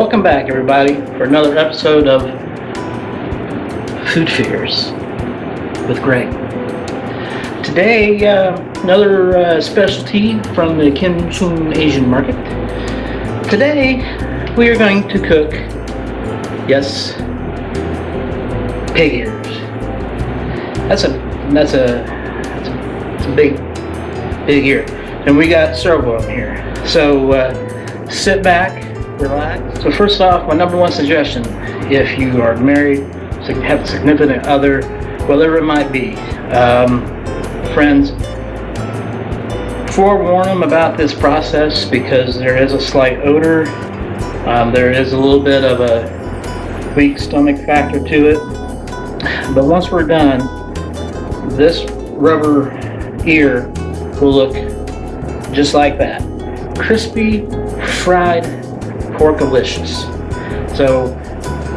Welcome back, everybody, for another episode of Food Fears with Greg. Today, another specialty from the Kim Chung Asian market. Today, we are going to cook, yes, pig ears. That's a big ear, and we got several of them here. So sit back, relax. So first off, my number one suggestion, if you are married, have a significant other, whatever it might be, friends, forewarn them about this process because there is a slight odor. There is a little bit of a weak stomach factor to it. But once we're done, this rubber ear will look just like that. Crispy, fried, porkalicious. So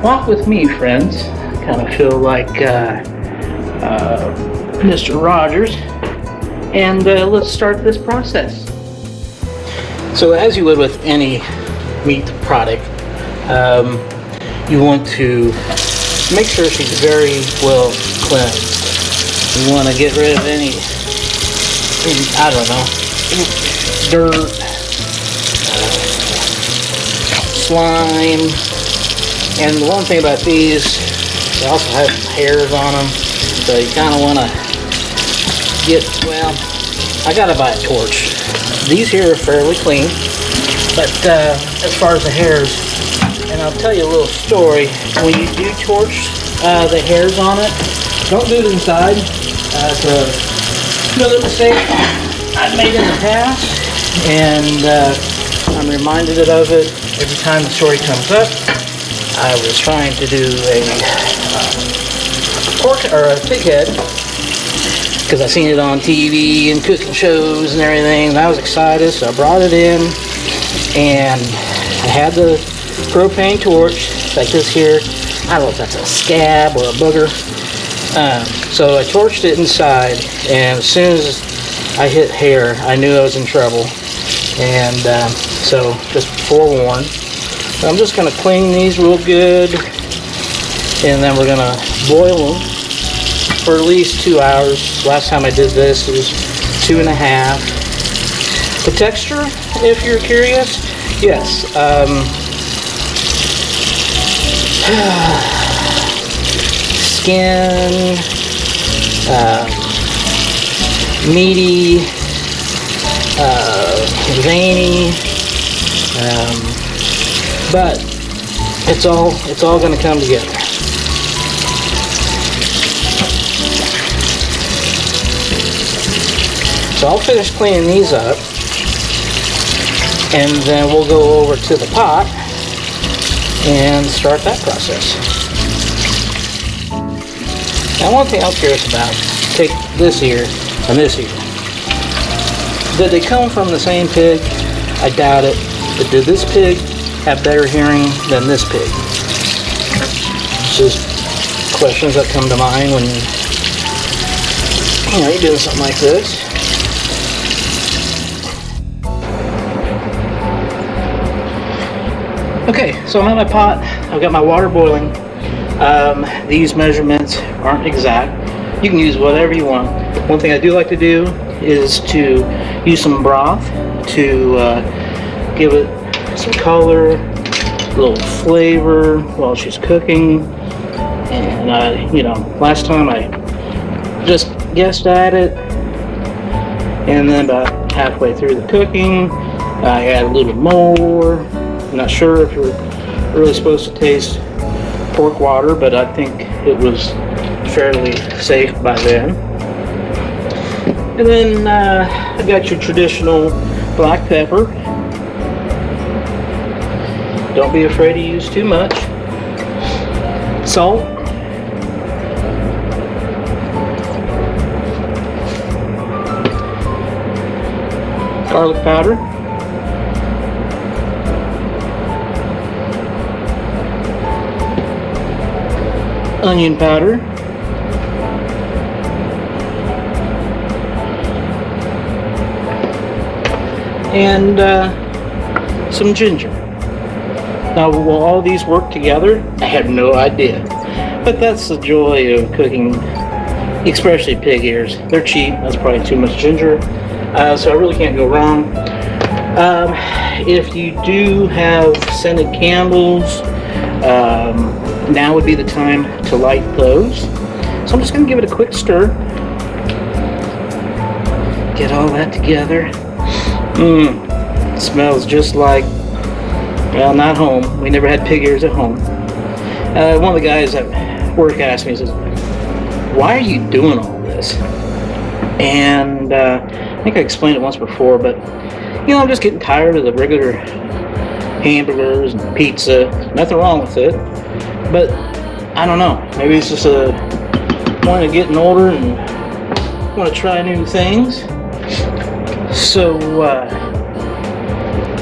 walk with me, friends. Kind of feel like Mr. Rogers. And let's start this process. So as you would with any meat product, you want to make sure she's very well cleansed. You want to get rid of any, I don't know, dirt, slime. And the one thing about these, they also have hairs on them, so you kind of want to get, well, I gotta buy a torch. These here are fairly clean, but as far as the hairs, and I'll tell you a little story. When you do torch the hairs on it, don't do it inside. It's another mistake I've made in the past, and I'm reminded of it every time the story comes up. I was trying to do a pork or a pig head because I seen it on TV and cooking shows and everything, and I was excited, so I brought it in, and I had the propane torch like this here. I don't know if that's a scab or a booger. So I torched it inside, and as soon as I hit hair, I knew I was in trouble. And so just forewarned. So I'm just going to clean these real good, and then we're going to boil them for at least 2 hours. Last time I did this, it was 2.5. The texture, if you're curious, yes. Skin, meaty, veiny, but it's all going to come together. So I'll finish cleaning these up, and then we'll go over to the pot and start that process. Now, one thing I'm curious about, take this ear and this ear. Did they come from the same pig? I doubt it. But did this pig have better hearing than this pig? It's just questions that come to mind when you're doing something like this. Okay, so I'm at my pot. I've got my water boiling. These measurements aren't exact. You can use whatever you want. One thing I do like to do is to use some broth to give it some color, a little flavor while she's cooking. And last time I just guessed at it, and then about halfway through the cooking, I add a little more. I'm not sure if you're really supposed to taste pork water, but I think it was fairly safe by then. And then I got your traditional black pepper. Don't be afraid to use too much. Salt. Garlic powder. Onion powder. And some ginger. Now, will all these work together? I have no idea. But that's the joy of cooking, especially pig ears. They're cheap. That's probably too much ginger. So I really can't go wrong. If you do have scented candles, now would be the time to light those. So I'm just going to give it a quick stir. Get all that together. It smells just like, well, not home. We never had pig ears at home. One of the guys at work asked me, he says, "Why are you doing all this?" And I think I explained it once before, but you know, I'm just getting tired of the regular hamburgers and pizza. Nothing wrong with it, but I don't know. Maybe it's just a point of getting older and want to try new things. So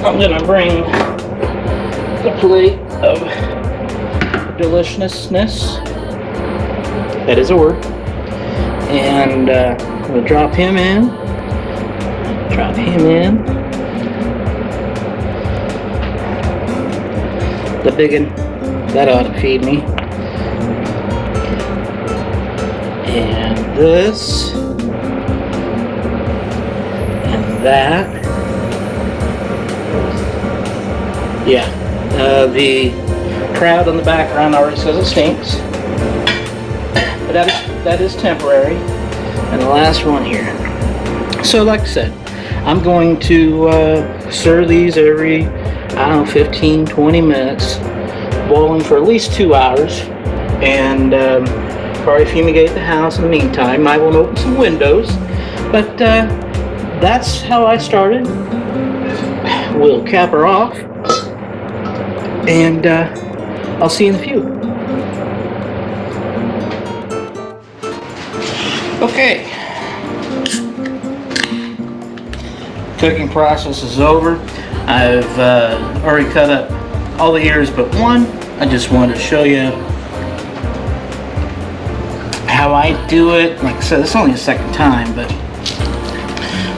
I'm gonna bring a plate of deliciousness. That is a word. And I'm gonna drop him in. Drop him in. The biggin, that ought to feed me. And this. And that. Yeah. The crowd in the background already says it stinks. But that is temporary. And the last one here. So like I said, I'm going to stir these every, I don't know, 15, 20 minutes, boiling for at least 2 hours, and probably fumigate the house in the meantime. I will open some windows, but that's how I started. We'll cap her off, and I'll see you in a few. Okay. Cooking process is over. I've already cut up all the ears but one. I just wanted to show you how I do it. Like I said, it's only the second time, but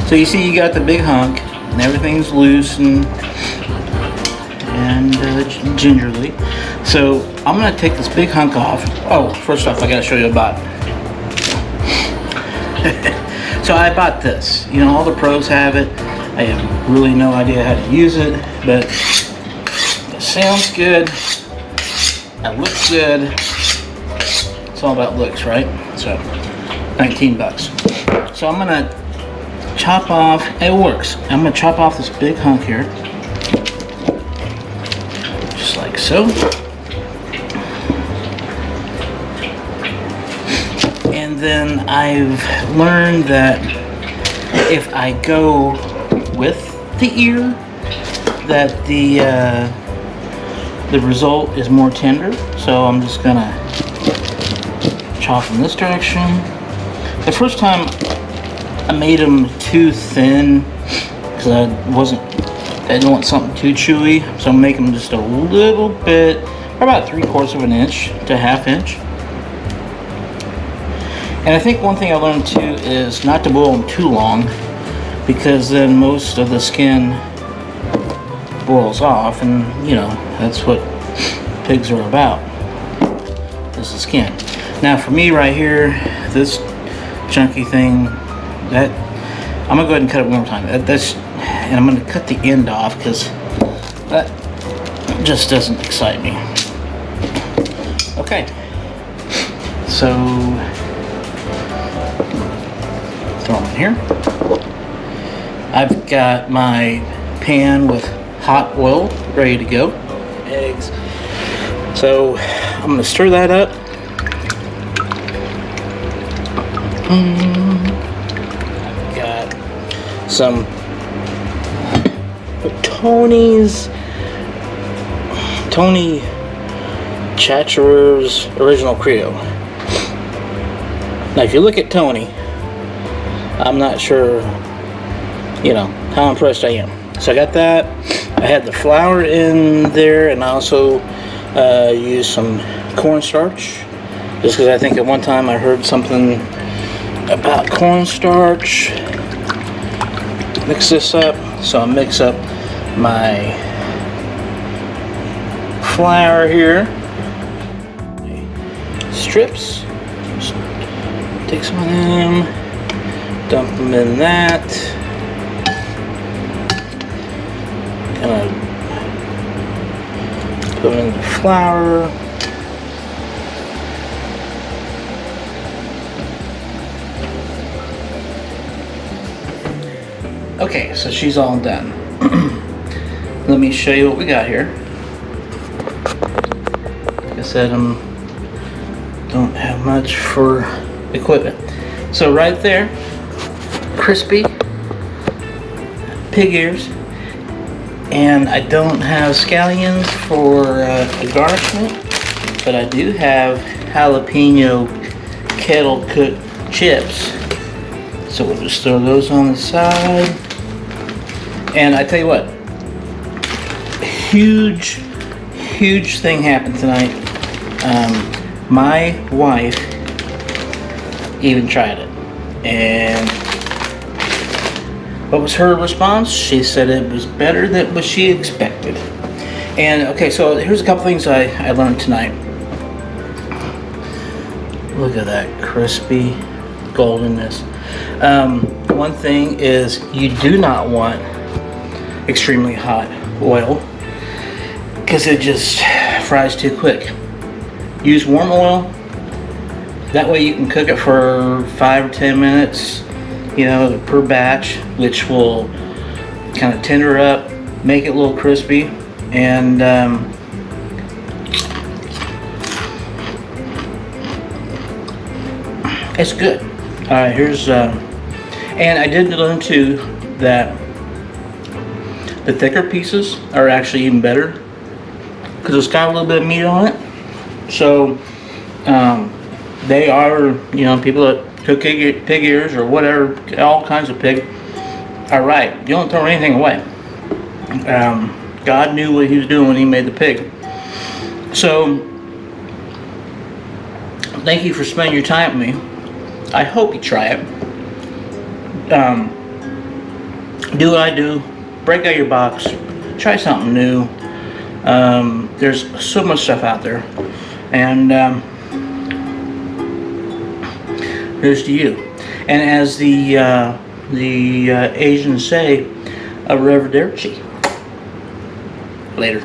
so you see you got the big hunk and everything's loose and gingerly. So I'm gonna take this big hunk off. Oh, first off, I gotta show you about so I bought this. You know, all the pros have it. I have really no idea how to use it, but it sounds good. It looks good. It's all about looks, right? So, 19 bucks. So I'm gonna chop off, it works. I'm gonna chop off this big hunk here. Just like so. And then I've learned that if I go with the ear, that the result is more tender. So I'm just gonna chop in this direction. The first time I made them too thin because I didn't want something too chewy, so I'm making them just a little bit, about 3/4 of an inch to 1/2 inch. And I think one thing I learned too is not to boil them too long, because then most of the skin boils off, and you know, that's what pigs are about, is the skin. Now for me right here, this chunky thing, that I'm gonna go ahead and cut it one more time. And I'm gonna cut the end off because that just doesn't excite me. Okay, so throw them in here. I've got my pan with hot oil ready to go. Eggs. So I'm going to stir that up. Got some Tony Chachere's Original Creole. Now if you look at Tony, I'm not sure, you know, how impressed I am. So I got that. I had the flour in there, and I also used some cornstarch, just because I think at one time I heard something about cornstarch. Mix this up. So I mix up my flour here. Strips. Just take some of them, dump them in that. Gonna put in the flour. Okay, so she's all done. Let me show you what we got here. Like I said, don't have much for equipment. So right there, crispy pig ears, and I don't have scallions for the garnishment, but I do have jalapeno kettle cooked chips. So we'll just throw those on the side. And I tell you what, huge thing happened tonight. My wife even tried it. And what was her response? She said it was better than what she expected. And okay, so here's a couple things I learned tonight. Look at that crispy goldenness. One thing is you do not want extremely hot oil because it just fries too quick. Use warm oil. That way you can cook it for 5 or 10 minutes, you know, per batch, which will kind of tender up, make it a little crispy, and it's good. Here's and I did learn too that the thicker pieces are actually even better because it's got a little bit of meat on it. So they are, you know, people that cook pig ears or whatever, all kinds of pig, are right. You don't throw anything away. God knew what he was doing when he made the pig. So thank you for spending your time with me. I hope you try it. Do what I do. Break out your box. Try something new. There's so much stuff out there. And here's to you. And as the Asians say, arrivederci. Later.